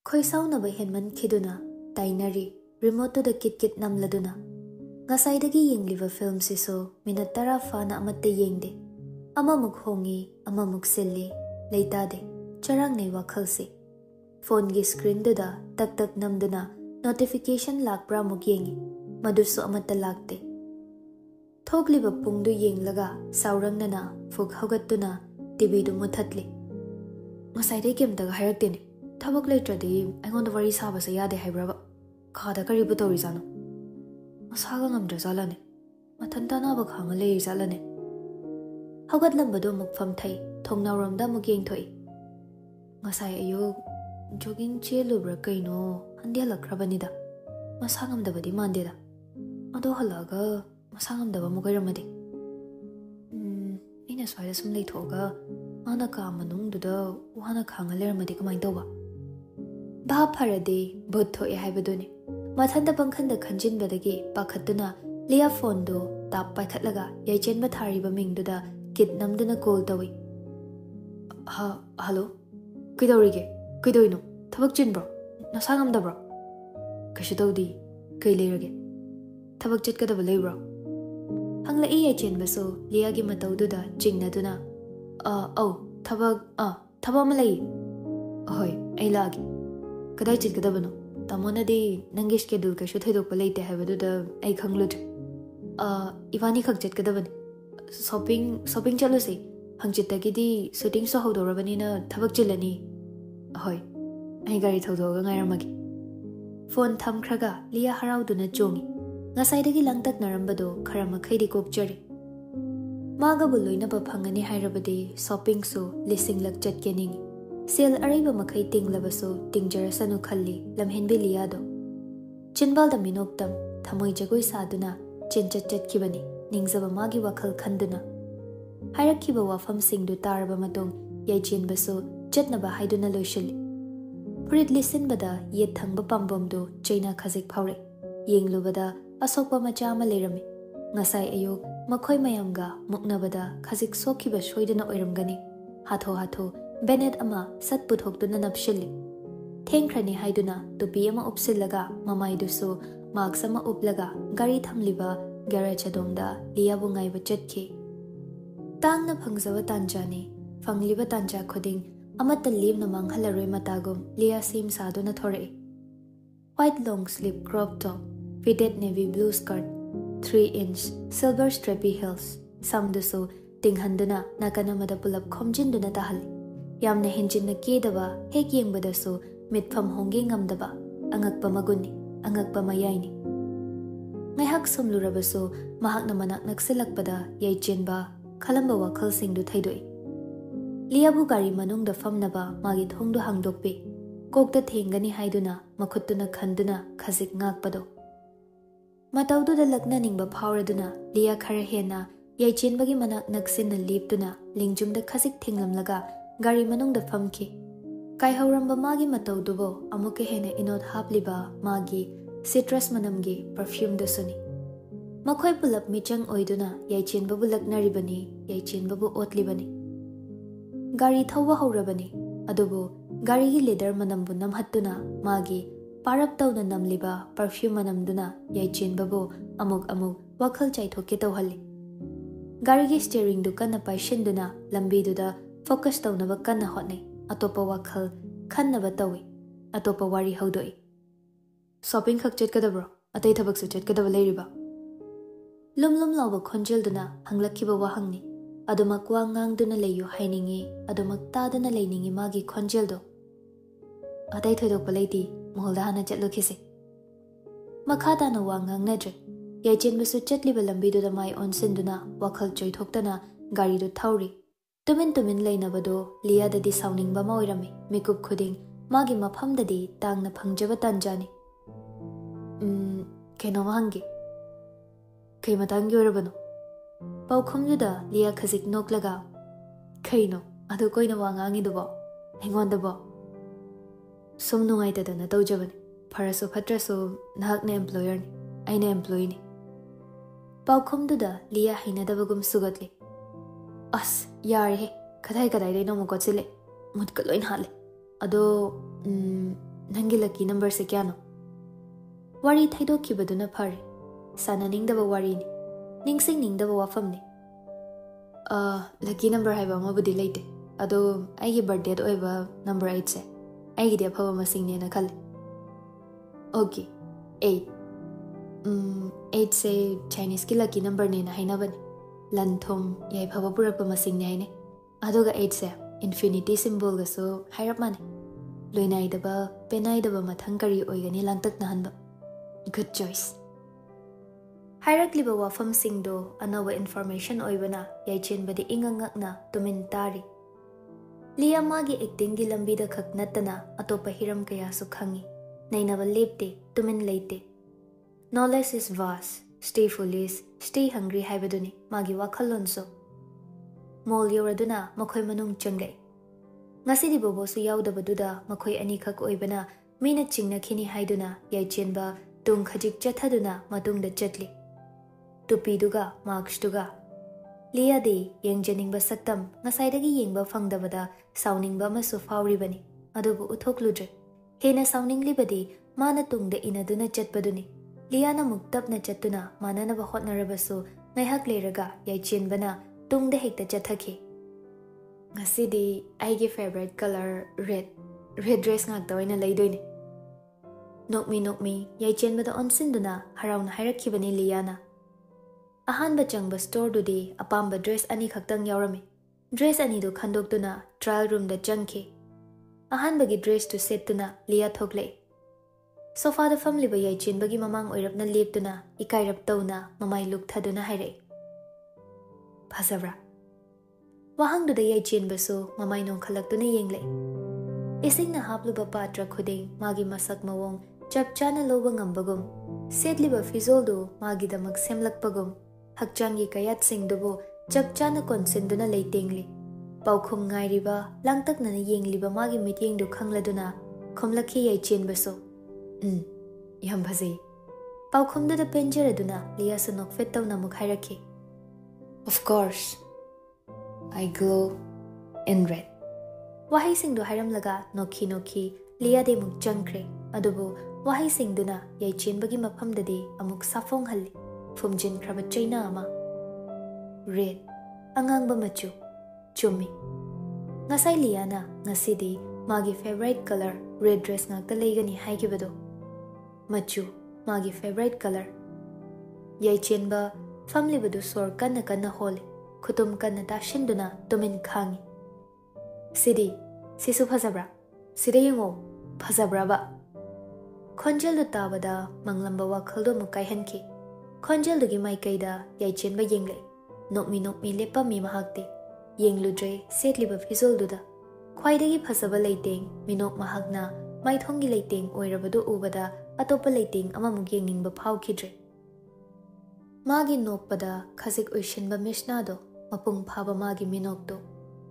Khoisaunaba henmankhiduna tainari remote to the kit namladuna ngasai-dagi yengliba film siso minute 10 fana amatta yengde amamuk hongi amamuk silli leitade charangne wakhalse phone gi screen duda tak tak namduna notification lakpra muk yengi madusu amatta lakte thogliba pungdu yenglaga saurangnana fuk hogattuna tv du muthatli ngasai-dai kemtaga hairakdeni thabak leitradi aingonda wari saba sa yade haibraba khada karibu tori jano masaga ngamdra zalane mathanta ba khanga le zalane hogat lambado mukfam thai thongnawram da muk yeng thoi ngasai ayo jogging chelubra kaino handia lakrabani da masangam da badi mande da ado halaga masangam da mu gairamade ina swaya sum lei thoga ana ka manung du da wana khanga lermade kamai toba ba pharade bot thoi haibadone mathanda pangkhanda khanjin badagi pakhatuna lia phone do tap paikhatlaga YAICHENBA thariba mingduda kit namduna call tawi hello kidorige kidoino thabak chinbro nasangam dabro kashu tawdi kai leirage thabak chitkadaba leibro hangla YAICHENBA so lia gi matawduda chingnaduna au thaba malai hoi ai lagi kadai chitkadabano tamona de nangi schedule ka shu thaidok palaite haibadu da ai khanglud ivani khak chitkadabani shopping chalo se hangchitagi di shooting so hodorabani na thabak chilani hoi ai gari thodoga ngairamagi phone thamkhraga lia harauduna chongi ngasai dagi langtak narambado kharama khaidi kokjari maga buloina ba phangani hairabadi shopping so lising lak chatkeningi sel araiba makai tinglabaso tingjarasanu khalli lamhenbi liyado chinbal da minoktam thamoi jagoi saduna chinchat chatkibani ningzaba magi wakhal khanduna hairakhiba wafam singdu taraba matong YAICHENBA so chatnaba haiduna loishili purit listen bada yet thangba pambomdo chaina khajik phawre yenglubada asokpa macha ama lerami ngasai ayo makhoi mayamga muknabada khajik sokhiba soidana oiramgani hatho Benet ama sat puthokduna napshilli thengkhrani haiduna tupi ama upsillaga mamaidusu marks ama uplaga gari thamliba garage adomda liyabu ngaiba chatki tangna phangzawa tanjani fangliba tanja khoding amata limna manghalaroi matagum liya sim saduna thore white long sleeve crop top fitted navy blue skirt 3-inch silver strappy heels samdusu tinghanduna nakanamada pulap khomjinduna tahali yamna hinjinna kedaba hek yengbadasu mitpham honge ngamdaba angakpa maguni angakpa mayaini ngaihak somlurabasu mahakna manak naksilakpada YAICHENBA khalamba wakhal singdu thaidoi liabu gari manungda famnaba magi thongdu hangdokpe kokta thengani haiduna makhuttuna khanduna khajik ngakpado matawduda lakna ningba phawraduna liya khara hena YAICHENBA gi manak naksinna liptuna lingjumda khajik thenglamlaga gari manungda famki kai hauramba magi matawdubo amuke hena inot hapliba magi citrus manamgi perfume dasuni makhoi pulap michang oiduna YAICHENBA bu laknaribani YAICHENBA bu otlibani gari thawwa haurabani adubo gari gi leather manambu namhattuna magi parap tawna namliba perfume manamduna YAICHENBA bu amuk wakhal chaithoke tawhalli gari gi steering du kana paishinduna lambi duda focus tawnaba kanna hotnai atopa wakhal khannaba tawi atopa wari haudoi shopping khak chetkadabro atai thabak su chetkadaba leiriba lumlum lawba khonjelduna hanglakhiba wahangni adumak wangangduna leyu hainingi adumak tadana leiningi magi khonjeldo atai thoidokpa leiti mohulda hana chatlukhise makhata na wangangnadre YAICHENBA su chatliba lambiduda mai onsinduna wakhal choithoktana gari du thauri tumin leinabado liya dadi sauning ba moirami mikup khuding magi mafam dadi tangna phangjaba tanjani keno mahangi kai matangi orabano paukhomjuda liya khajik noklaga kaino adu koina wangangi dubo hengonda bo sum nungai tadana tawjabani pharasu phatrasu nahakna employer ni aina employee ni paukhomjuda liya hainadabagum sugatli as yare he kadai dai no mo kochile mutka loin hale ado Nangi lucky number se kyano? Wari thaidokkibaduna phare. Sananingdaba wari ni. Ningsingningdaba wafam ni. Lucky number haiba amabudi leite. Ado aigi birthday do oiba number 8 se. Aigi di afaba masingni na khalle. Okay, 8. 8 se Chinese ki lucky number ne na hainabani. Lanthom yai phaba purakpa masingni haine. Adoga 8 se infinity symbol ga so hairap mane. Loinaidaba penaidaba mathang kari oigani langtak nahanba. Good choice. Hairakliba wafam singdo anawa information oibana yaichenba di ingangakna tumin tari. Lia magi acting gi lambi da khak natana atopa hiram kaya su khangi. Nainaba lepte tumin leite. Knowledge is vast. Stay foolish, stay hungry haibaduni magi wakhalon so. Mol yoraduna makoy manung changlay. Ngasidi bobo su yaudabaduna makoy ani khak oibana mina chingna khini haiduna yaichenba tung khajik chathaduna matungda chatli. Tupiduga markstuga. Lia de yengjaningba saktam ngasaidagi yengba fangdabada sauningba masu fauribani adubu uthokludre. Hena sauninglibadi mana tungda inaduna chatpaduni. Liana muktapna chatuna mananaba hotnarabasu ngaihak leiraga yaichenbana tungda hekta chathaki. Ngasidi aigi favorite color red dress ngakta oina leidoine. Nokmi yaichenbada onsinduna harauna hairakibani Liana. Ahanba changba store dudi apamba dress ani khaktang yaurami. Dress ani do khandokduna trial room da changki. Ahanbagi dress to set tuna Lia thoklei. Sofa da family ba yaichenbagi mamang oirapna leptuna ikairap tawna mamai luk thaduna hairei. Phasabra. Wahangduda yaichenba so mamai nong khalaktuna yenglei. Isingna hapluba patra khuding magi masak mawong chapchana loba ngambagum. Setliba fizoldo magi damak semlakpagum. Hakchangi kayat singdubo chapchana konsinduna leitengli. Paukhum ngairiba langtakna na yengliba magi mityengdu khangladuna khomlakhi yaichenba so. Yam bhazi. Paukhumda da penjaraduna Lia sa nokfet tawna mukhairaki. Of course, I glow in red. Wahay singdo hairamlaga nokhi Lia de muk changkre. Adubu wahay singduna yaichenbagi maphamdadi amuk safong halli. Fumjin kraba China ama. Red. Angangba machu. Chumi. Ngasay Liana ngasidi magi favorite color red dress ngakta leigani haikibado. Machu magi favorite color. Yaichenba family badu sor kana hole. Kutum kana tashinduna tumin khangi. Sidi. Sisu phasabra. Sidi yungo. Phasabra ba. Khonjel du tabada manglamba wakhaldo mukai hanki. Khonjel dugi maikaida yaichenba yenglei. Nokmi lepa mi mahakte. Yengludre setliba fizolduda. Khwaidagi phasaba leiteng minok mahakna maithongi leiteng oirabadu ubada atopa leiteng amamuk yengningba phawkhidre. Magi nokpada khajik oishinba mishnado mapung phaba magi minokto.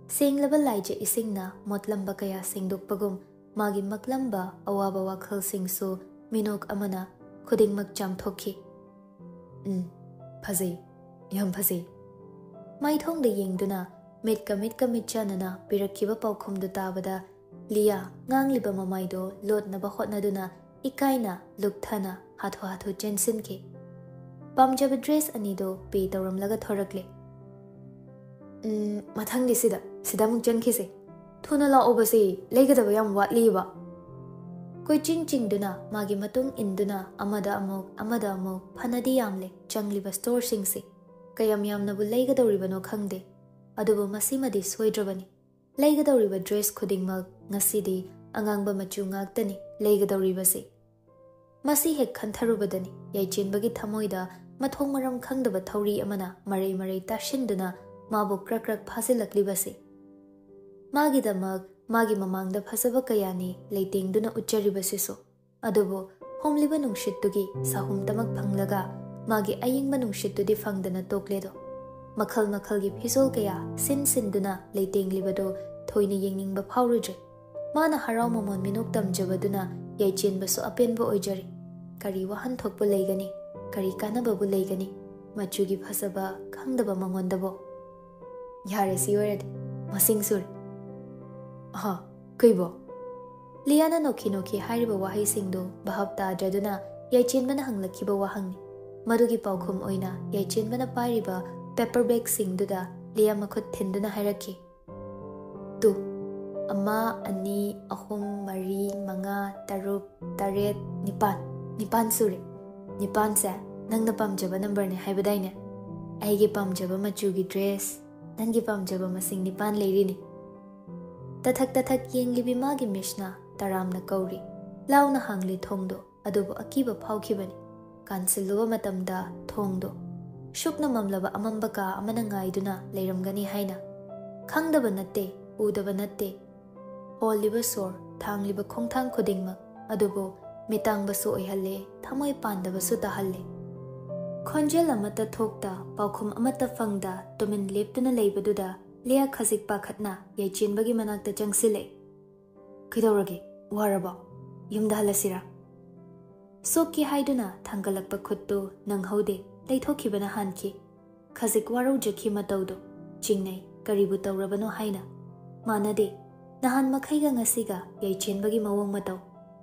Senglaba laije isingna motlamba kaya sengdokpagum magi maklamba awaba wakhal singsu minok amana khudingmak chamthokhi. Phazei. Yam phazei. Maithong de yengduna mitka mitchanana pirakiba paukhumdu tabada Lia ngangliba mamaido lotnaba hotnaduna ikaina lukthana hathu jensinki. Pamjaba dress anido pe tawramlaga thorakle. Mathangdi sida muk jankhise. Thuna la obase leigadaba yam watliba. Koi chingduna magi matung induna amada amuk phanadi yamle changliba store singsi. Kayam yamnabu leigadawribano khangde. Adubu masimadi soidrabani. Leigadawriba dress khudingmak ngasidi angangba machu ngaktani leigadawribasi. Masi hek khantharubadani yaichenbagi thamoida mathong maram khangdaba thauri amana marei tashinduna mabu krak phasilaklibasi. Magi damak magi mamangda phasaba kayani leitengduna ucharibasiso. Adubu homliba nungshittugi sahum tamak phanglaga magi ayingba nungshittu di fangdana tokledo. Makhal gi phizol kaya sinduna leitenglibado thoina yengningba phawrudre. Mana harau momon minok tamjabaduna yaichenbasu apenba oijari. Kari wahan thokbu leigani, kari kanababu leigani, machugi phasaba khangdaba mangondabo. Yare si oirade, masing sur. Kuibo. Liana noki noki hairiba wahai singdo bahab tadraduna YAICHENBANA hanglakhiba wahangni. Madugi paukhum oina YAICHENBANA pairiba paperback singduda Lia makhut thinduna hairakhi. Tu ama ani ahum mari manga taruk taret nipan suri. Nipan sa nangna pamjaba number ne haibadaine. Aigi pamjaba machugi dress nangi pamjaba masing nipan leirini. Tathak yenglibi magi mishna taramna kauri. Launa hangli thongdo adubu akiba phaukhibani. Kansiluba matamda thongdo. Shukna mamlaba amambaka amana ngaiduna leiramgani haina. Khangdaba natte udaba natte. Holiba sor thangliba khongthang khudingma adubu mitangbasu oihalle thamoi pandabasu tahalle. Khonjel amata thokta paukhum amata fangda tumin leptuna leibaduda Lia khasik pakhatna YAICHENBAgi manakta changsile. Kidorage waraba yumda halasira. Soki haiduna thangalakpa khuttu nanghaude leithokibana hanki. Khasik warau jakhi mataudo chingnai karibu tawrabano haina. Manade nahan makhaiga ngasiga YAICHENBAgi mawong matau.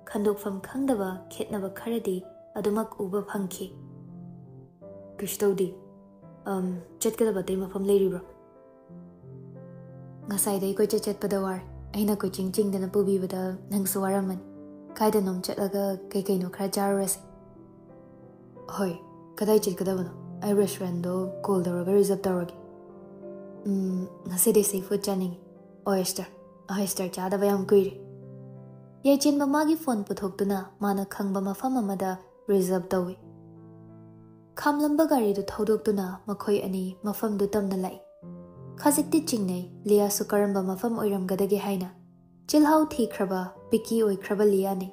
Khandokfam khangdaba khetnaba kharadi adumak uba phangki. Krishtodi chetkadaba tei mafam leiribro. Ngasai koi chatpada war aina koi ching dana pubibada nangsu waraman kaida nom chatlaga kai no khara jarurase. Hoi kadai chetkadabano ai restaurant do call daraga reserve darage. Ngasi de seafood chaningi oyster chada bayam kuire. YAICHENBA magi phone puthoktuna mana khangba mafam amada reserve tawi. Khamlamba gari du thaudoktuna makhoi ani mafam du tamna lai. Khazikti chingnei Lia sukaramba mafam oiramgadagi haina. Chilhau thikraba piki oikraba Lia ne.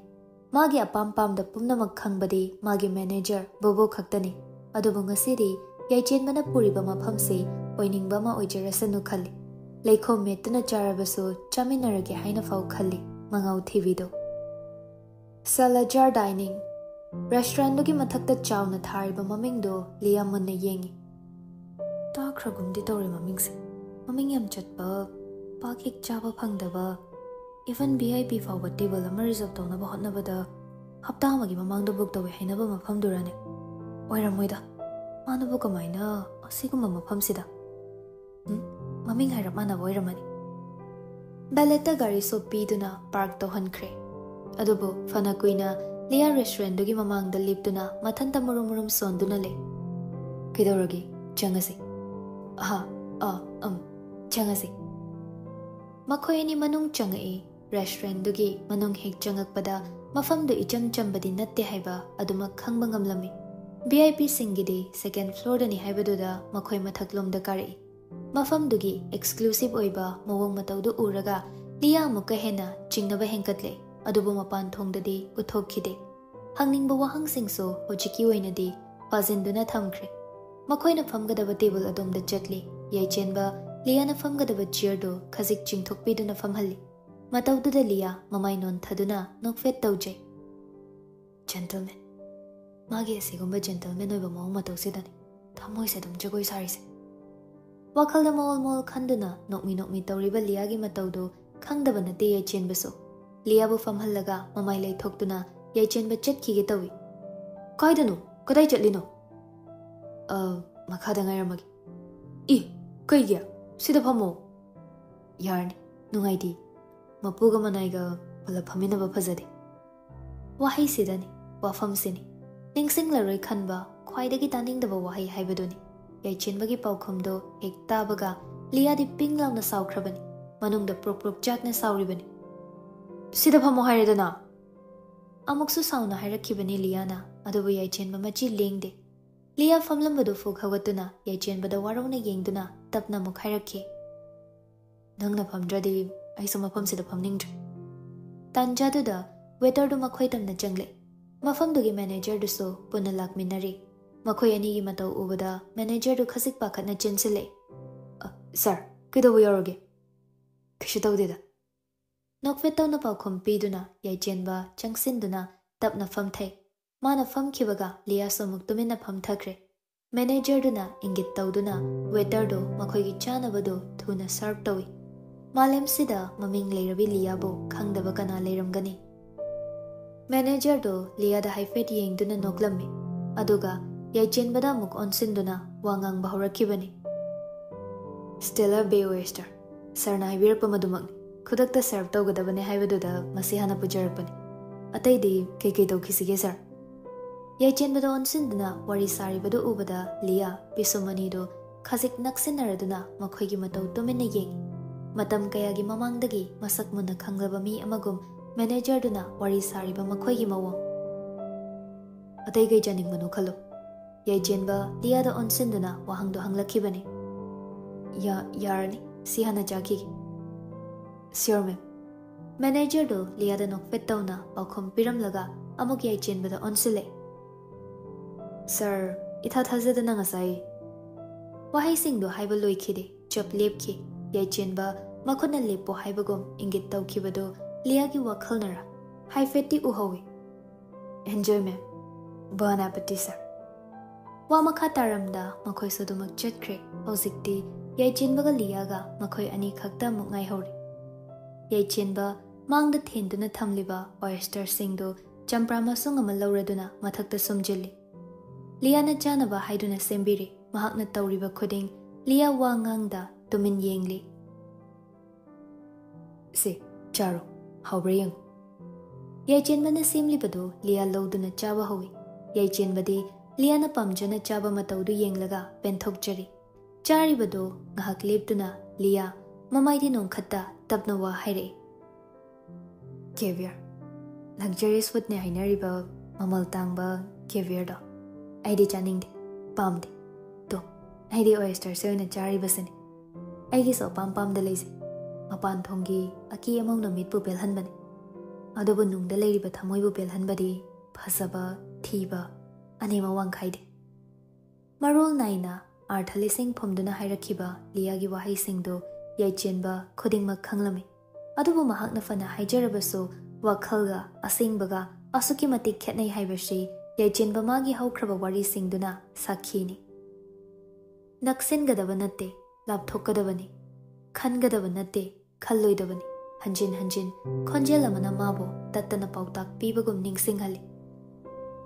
Magi apam da pumnamak khangbadi magi manager bobo khaktani. Adubu ngasidi YAICHENBAna puriba mafamse oiningba ma oijarasanu khalli. Leikhom metuna charabasu chaminarage haina fau khalli. Mangau thivido. Salajar dining. Restaurant dogi mathakta chawna thariba mamingdo Lia munna yengi. Takragumdi tori mamingse. Maming yam chatba, pakik chaba phangdaba, even VIP fawba table ama reserve tawnaba hotnabada hapta amagi mamangda book tawi hainaba mafam durane. Oiramoida, manabu kamaina asigumba mafamsida. Maming hairap manaba oiramani. Baleta gari so piduna park tawhankre. Adubu fana kuina Lia restaurant dogi mamangda liptuna mathanta murum sonduna le. Kidoragi changase. Changase. Makoyani manung changai restaurant dugi manung hek changakpada mafam du icham chambadi natte haiba aduma khangba ngamlami. VIP singidi second floor dani haibaduda makoy mathaklom da kari. Mafam dugi exclusive oiba mawong matawdu uraga Lia muka hena chingnaba henkatle adubu mapan thongdadi uthokhide. Hangningba wahang singso hojiki oinadi pazinduna thamkre. Makoyna famgadaba table adomda chatli. YAICHENBA Liana famgadaba chair do khazik chingthokpiduna famhalli. Matawduda Lia mamai non thaduna nokfet tawjai. Gentleman. Magi asigumba gentleman oiba mawong matawsidani. Thamoi se dum jagoi sarise. Wakhalda mol khanduna nokmi tawriba Liagi matawdo khangdaba nate YAICHENBA so. Liabu famhallaga mamai leithoktuna YAICHENBA chatkhige tawi. Kaidanu kadai chatlino? Makhada ngairamagi. Kaiya sida phamo. Yarni nungaidi mapuga manaiga pala phaminaba phajade. Wahi sidani wafam sini. Ningsinglaroi khanba khwaidagi taningdaba wahi haibaduni. YAICHENBAgi paukhumdo hek tabaga Liadi pinglauna saukrabani. Manungda prok jakna sauribani. Sida phamo hairedana. Amuksu sauna hairakibani Liana adubu YAICHENBA machi lengde. Lia famlambadu fuk hagatuna YAICHENBAda warauna yengduna tapna mukhairaki. Nangna famdradi aisu mafamsida famningdra. Tanjaduda waiter du makhoi tamna changle. Mafamdugi manager du so punna lakminari. Makhoi anigi matau ubada manager du khasik pakhatna chinsile. Sir, kidabu yoroge? Kishitawdida. Nokvetawna paukhum piduna YAICHENBA changsinduna tapna famthai. Mana famkhibaga Lia somuk tumina famthakre. Manager duna ingit tawduna waiter do makhoigi chanabadu thuna serve tawi. Malemsida maming leirabi Liabo khangdaba kana leiramgani. Manager do Liada haifet yengduna noklami. Aduga YAICHENBAda muk onsinduna wangang bahurakibani. Stellar Bay Oyster. Sarna haibirappa madumak. Khudakta serve tawgadabane haibaduda masi hana pujarakpani. Ataidi kei tawkhisige sir. YAICHENBAda onsinduna wari saribadu ubada Lia Pisumani do khazik naksinnaraduna makhoigi matau tumina yengi. Matam kayagi mamangdagi masak muna khanglaba mi amagum manager duna wari sariba makhoigi mawang. Atai gai janingmanu khalo. YAICHENBA Liada onsinduna wahangdo hanglakibani. Yarani si hana jaki. Sure ma'am. Manager do Liada nokpet tawna pakhom piramlaga amuk YAICHENBAda onsile. Sir, itha thazadana ngasai. Wahai singdo haiba loikhide chop lepki. YAICHENBA makhuna lepo haibagom ingit tawkhibado Liagi wakhalnara. Haifeti uhawi. Enjoy ma'am. Bon appetit sir. Wamakha taramda makhoi sodumak chatkre. Hozikti YAICHENBAga Liaga makhoi ani khakta muk ngai hori. YAICHENBA mangda thenduna thamliba oyster singdo champra masung ama lauraduna mathakta sumjilli. Liana chanaba haiduna sembiri mahakna tawriba khuding Lia wangangda tumin yengli. Se charo hawbra yang. YAICHENBAna semlibado Lia lawduna chaba hawi. YAICHENBAdi Liana pamjana chaba matawdu yenglaga penthokjari. Charibado ngahak leptuna Lia mamaidi nongkhatta tapna wa haire. Caviar. Luxurious food ne hainariba mamal tangba caviar da. Aidi chaningde pamde. To aidi oyster se na charibasani. Aigi so pam da leise. Mapan thongi aki amau na mitpu belhanbani. Adobu nungda leiriba thamoibu belhanbadi phasaba thiba anema wangkhaide. Marol naina Arthalising Pomduna Hirakiba, Liagi Wahi Singdo, YAICHENBA, Kudingmak Kanglami. Adubu Mahakna Fana Hijarabaso, Wakhalga, Asingbaga, Asuki Matik Ketnay Hibashi, YAICHENBA Magi Haukraba Wari Singduna, Sakini. Naksin Gadavanate, Laptokadavani, Kan Gadavanate, Kaloidavani, Hanjin, Konjelamana Mabo, Tatana Pautak, Pibagum Ningthemcha.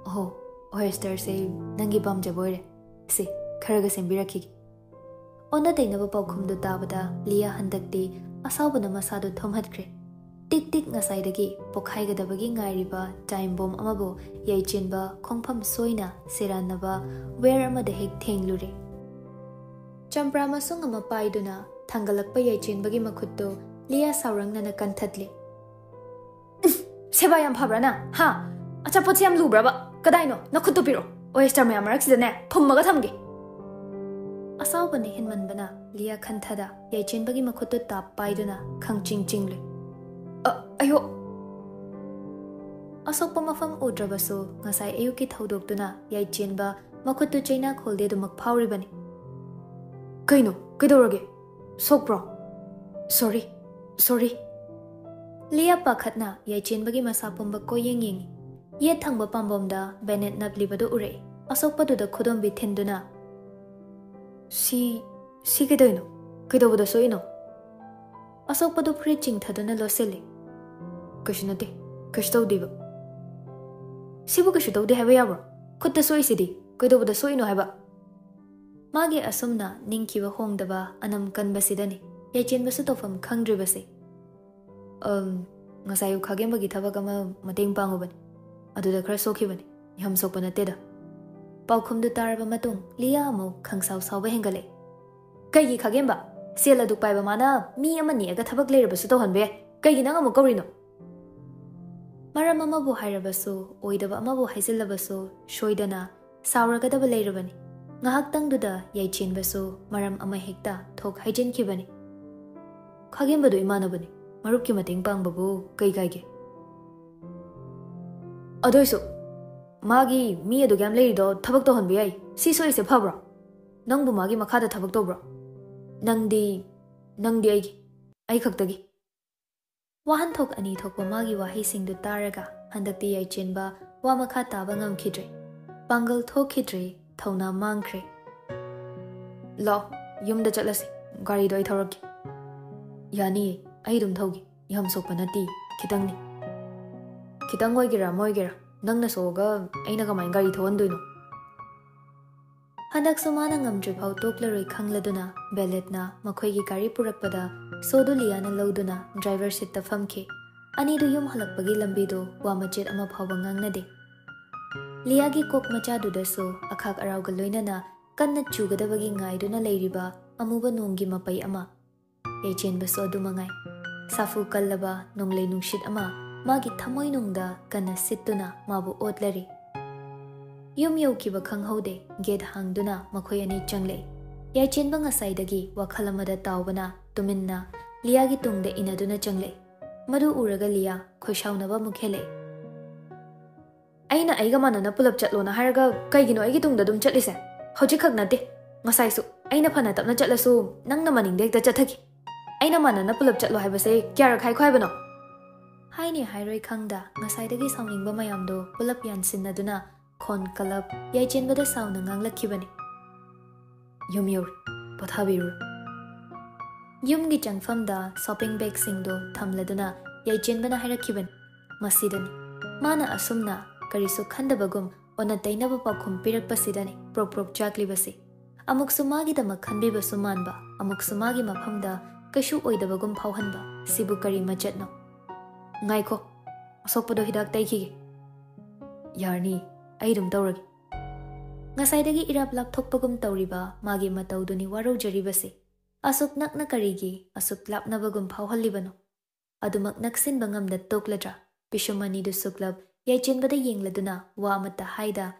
Oh, oyster say, Nangi Bam Jabore, say. Kharaga sembiraki. Ona dainaba paukhumdu tabada Lia handakti asawbana masadu thomhatkre. Tik ngasaidagi pokhaigadabagi ngairiba time bomb amabo YAICHENBA khongpham soina seranaba wer amada hek thenglure. Champra masung ama paiduna thangalakpa YAICHENBAgi makhutto Lia saurangna kanthatle. Seba yam phabrana ha achapot yam lubraba kadaino nakhutto piro oyster me amaraksidane phummaga thamge. Asawbani hinmanbana Lia khanthada YAICHENBAgi makhutto tap paiduna khangching chingle. Ayo asokpa mafam udrabaso ngasai ayuki thaudoktuna YAICHENBA makhutto chaina kholde dumak phawribani. Kaino kaidorage sokbro. Sorry. Lia pakhatna YAICHENBAgi masapumba ko yeng ye thangba pambomda benet naplibadu ure asokpaduda khudombi thenduna Si kidoino, kidobuda soino. Asokpadu preaching thaduna losele. Kashinate, kashtaudeba. Sibu kashtaudi have yabra. Kutta soisidi, kidobuda soino haba. Magi asumna Ningkiwa hongdaba anam kanbasidani. YAICHENBA sutofam kangdribase. Ngasayu khagembagi thabagama mateng pangubani. Aduda khara sokhibani. Yam sokpana teda. Paukhumdu taraba matung Lia amu khangsau sauba hengale. Kaigi khagemba sela duk paiba mana mi amani aga thabak leirabasu tawhanbe kaigi nang amu kaurino. Maram amabu hairabasu oidaba amabu haisillabasu shoidana sauragadaba leirabani. Ngahaktangduda YAICHENBAsu maram ama hekta thok haijenkibani. Khagemba imanabani marupki mateng pangbabu kaige. Adoisu Magi mi adu gam leirido thabak to honbi ai si soise phabra nangbu magi makhada thabak to bro nangdi ai khaktagi wahan thok ani thokpa magi wahi singdu taraga handakti YAICHENBA wa makha taba ngam khidre pangal thokhidre thauna mangkhre lo yumda chatlasi gari doi thoraki Yani, I don't know. Yam sopanati, Kitangni. Kitangwagira, Moiger, Nangna Soga, Ainaga Mangari Thonduno. Handak Sumana Ngamdrip out Tokler Kangladuna, Belletna, Makoigi Kari Purapada, Soduliana Loduna, driver sit the Famke. Ani do yum halakpagi lambido, Wamajit ama Pawang Nade. Liagi Kok Machadu so, Akak Arauga na, Kanna Chugadabagi Ngai Duna Ladiba, Amuba Nungi Mapai Ama. YAICHENBA so dumangai. Safu Kalaba, Nongle Nungshit Ama, Magi Tamoy Nungda, Kana Situna, Mabu Otlari. Yum Yokiba Kang Hode, Ged Hangduna, Makoyani Changle. YAICHENBA Ngasaidagi, Wakhalamada Taubana, Tuminna, Liagi Tungde Inaduna Changle. Madu Uraga Lia, Koshaunaba Mukele. Aina Aigamana na pull up chatlona Haraga, Kaigino Aigitung the Dum Chatlise. Hojikak Nati, Masaisu, Aina Panatap na Chatlasu, Nanga Maning Dek the Chataki. Aina mana na pull up chatlo have say, Kiara Kai Quibano. Haini Highway Kangda, Nasaidagi sounding Bamayamdo, pull up Yansin Naduna, Con Kalab, YAICHENBA the sound and Angla Kibani. Yumur, but Habiru. Yum Gichang Famda, sopping bag singdo, Tamladuna, YAICHENBA na Hira Kiban, Masidani. Mana Asumna, Karisu Kandabagum, on a Dainaba Pakum Pirak Pasidani, Prop Jakli Basi. Amuksumagi the Makanbi Basumanba, Amuksumagi Mapamda. Kashu Oidabagum Pauhanba, Sibukari Machetno. Ngaiko, Sopodo Hidak Taiki Yarni, Aidum Tauragi. Ngasaidagi Irab Lap Tokpagum Tauriba, Magi Matauduni Waro Jaribasi. Asuk Nakna Karigi, Asuk Lap Nabagum Pauhalibano. Adumak Naksin Bangam the Tokladra, Pishomani du Suklab, YAICHENBA the Yingladuna, Wamata Haida,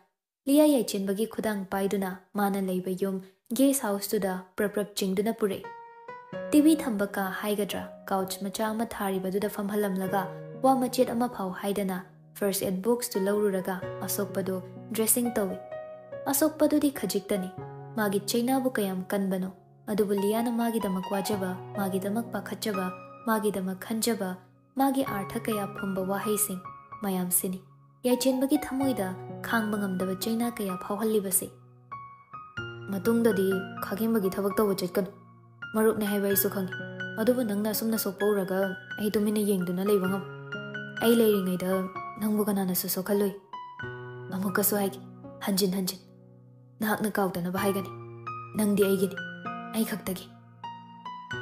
Lia YAICHENBagi Kudang Paiduna, Mana Labor Yum, Gaze House to the Prap Chingduna Pure. TV Thambaka Haigadra, Couch Macha Mathari Baduda from Halamlaga, Wamachet Amapau Haidana, First Aid Books to Laururaga, Asokpado, Dressing Tawi. Asokpado di Kajiktani, Magi China Bukayam Kanbano, Adubuliana Magi the Makwajaba, Magi the Makpakachaba, Magi the Makanjaba, Magi Artakaya Pumba Wahasing, Mayam Sini. YAICHENBagi Tamoida, Kang Bangam the China Kaya Pauhalibasi. Matungda di Kagimbagi Tabakta Wajetkan. Maruk na highway sukang. Adubo nang nasum na soporaga, ay tumina yengduna laybangam. Ay layring ay da, nang buka na nasusokaloy. Amukasuhay, hanjin. Nahak na kauta na bahay gani. Nang di ay gini, ay kaktagi.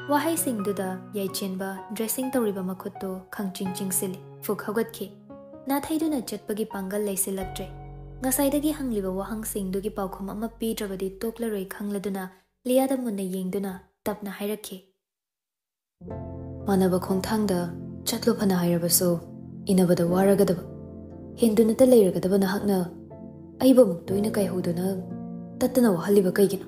Wahay sing duda, YAICHENBA, dressing tauriba makuto, kang ching sili, fukhagat ki. Natay do na chatpagi panggal lay silagdre. Ngasaydagi hangliba wahang sing dugi paukum ama pidrabadi toklaroy kangladuna, liyada muna yengduna, Tapna Hiraki Manaba Kongtangda, Chatlopana Hirabaso, Inabada Waragadaba, Hindunata Layragadaba Nahakna, Aibamuk doina Kai Hoduna, Tatana Haliba Kaigino.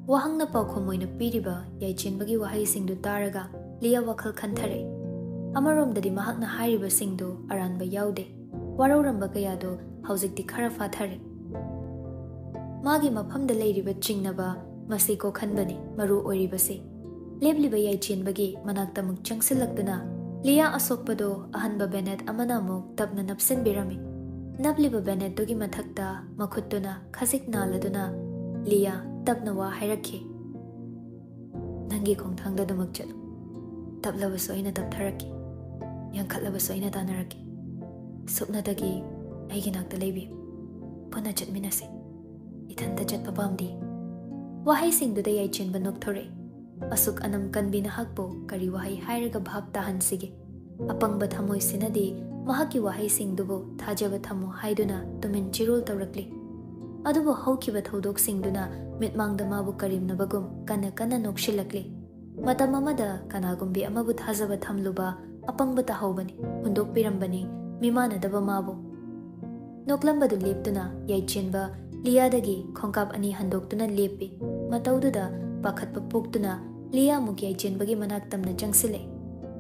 Wahang na Paukomoina Piriba, YAICHENBagi Wahay Singdu Taraga, Lia Wakhal Kantare. Amarom the Mahakna Hariba Singdu, Aranba Yaude, Waroramba Gayado, Hauzik di Karafatare. Magi Mapam the Lady with Chingnaba. Masiko Kanbani, Maru Oribasi. Lebliba YAICHENBagi, Manaktamuk Changsilakduna, Lia Asokpado, Ahanba Benet Amanamuk, Tabna Napsen Birami. Nabliba Benet Dogi Matakta, Makutuna, Kazik Naladuna, Lia, Tabnawa Hiraki. Nangi Kongtangda Dumakchal. Tablabasoina Tabtaraki. Yankatlabasoina Tanaraki. Supnadagi, Aiginak the Lebi. Punachat Minasi. Itanda Jet Pabamdi. Wahay singdu da YAICHENBA Nokthore. Asuk anam kanbi na hakbo, kari wahay hairaga bhab tahan sige. Apang bathamoy sinadi, mahaki wahay singdubo, thajaba thamo haiduna, tumin chirul tawrakli. Adubo haukiba thaudok singduna, mitmangda mabu karim na bagum, kana nokshilakli. Matamamada, kanagumbi amabu thajaba thamluba, apang batahobani, hundok pirambani, mimana daba mabu. Noklambadu leptuna, YAICHENBA, Liyadagi, Kongkap ani handoktuna lepi, Mataududa, Pakat Papugtuna, Lia Muk YAICHENBagi Manaktam na Jangsile.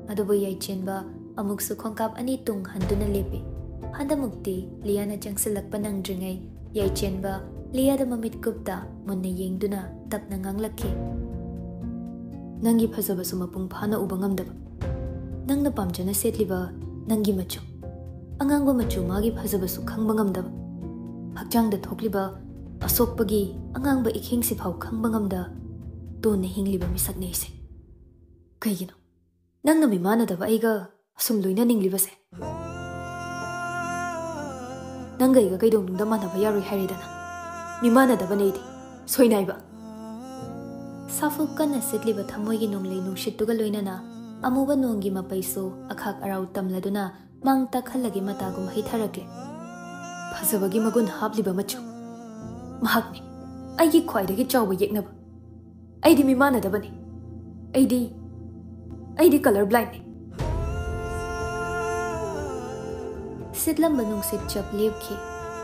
Adubo YAICHENBA, Amuksu Kongkap ani tung handuna lepi. Handamukti, Lia na Jangsilak panang dringay, YAICHENBA, Lia da mamit gupta, Munna yengduna, tap nangang laki. Nangi phazaba sumapung phana ubangamdaba. Nang napamjana setliba, Nangi macho. Angangba macho magi phazaba su khangbangam Hakjangda thokliba asokpagi angangba ikhing sifau khangbangam da to na hingliba misak nei se kaigino Nang na mimanadaba aiga asum loina ninglibase. Nanga iga kaidong nungda manaba yaroi haridana. Mimanadaba neidi. Soinaiba. Safu kana sitliba thamoigi nonglei nungshittuga loinana amuba nongi mapaiso akhak arau tamladuna mangta khallagi matagum haitharakle. Phajabagi magun habliba machu. Mahakni. Aigi khwaidagi chawba yeknaba. Aidi mimanadabani. Aidi color blind ne. Sitlamba nungsit chap lepki.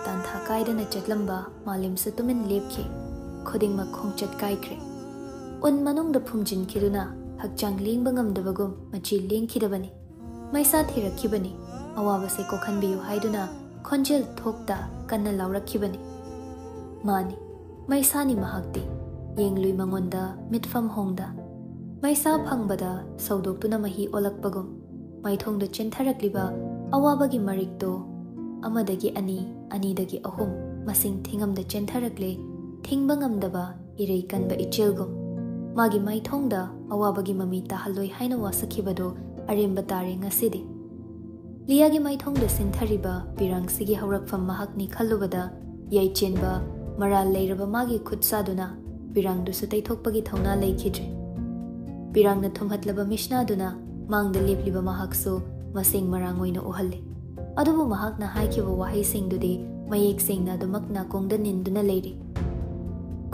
Tantha kaidana chatlamba malim situmin lepki. Khoding ma khongchat kaikre. Un manung da phumjin kiduna hakchang lingba ngamdabagum machi lingkidabani. Maisa thirakkibani. Awaba se kokhanbiyu haiduna khonjel thokta kanna laurakkibani. Mani. Maisani mahakti. Yenglui mangonda mitfam hongda. Maisa phangbada saudoktuna mahi olakpagum. Maithongda chentharakliba awabagi marikto amadagi ani anidagi ahum masing thingamda chentharakle thingba ngamdaba irei kanba ichelgum. Magi maithongda awabagi mami tahaloi haina wasakhibado aremba tare ngasidi. Liyagi maithongda sinthariba pirangsigi haurakfam mahakni khallubada YAICHENBA maral leiraba magi khutsaduna pirangdusu taithokpagi thauna leikhidre. Pirangna thumhatlaba mishnaduna mangda lepliba mahaksu masing marangoina uhalle. Adubu mahakna haikiba wahai singdudi mayek singna dumakna kongda ninduna leiri.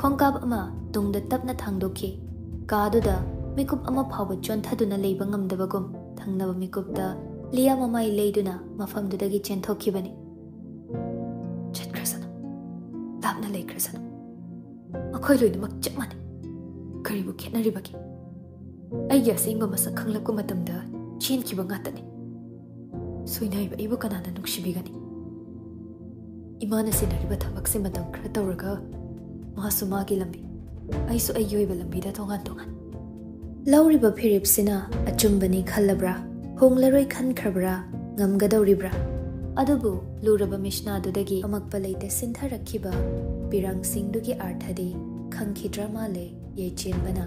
Khongkab ama tungda tapna thangdokhi. Kaduda mikup ama phawa chonthaduna leiba ngamdabagum thangnaba mikupda liya mamai leiduna mafamdudagi chenthokibani. Chatkrasana. Lapna leikrasana. Akhoi loinamak chap mane. Karibu khetnaribagi. Aigi asengba masak khanglakpa matamda chenkiba ngatani. Soinaiba ibu kanana nungshibigani. Imana sinariba thabakse matam khara tawraga masu magi lambi. Aisu ayoiba lambida tongan. Lauriba phiripsina achumbani khallabra honglaroi khankrabra ngamgadawribra. Adubu luraba mishnadudagi amakpa leite sintharakhiba pirangsingdugi arthadi khangkhidra male YAICHENBAna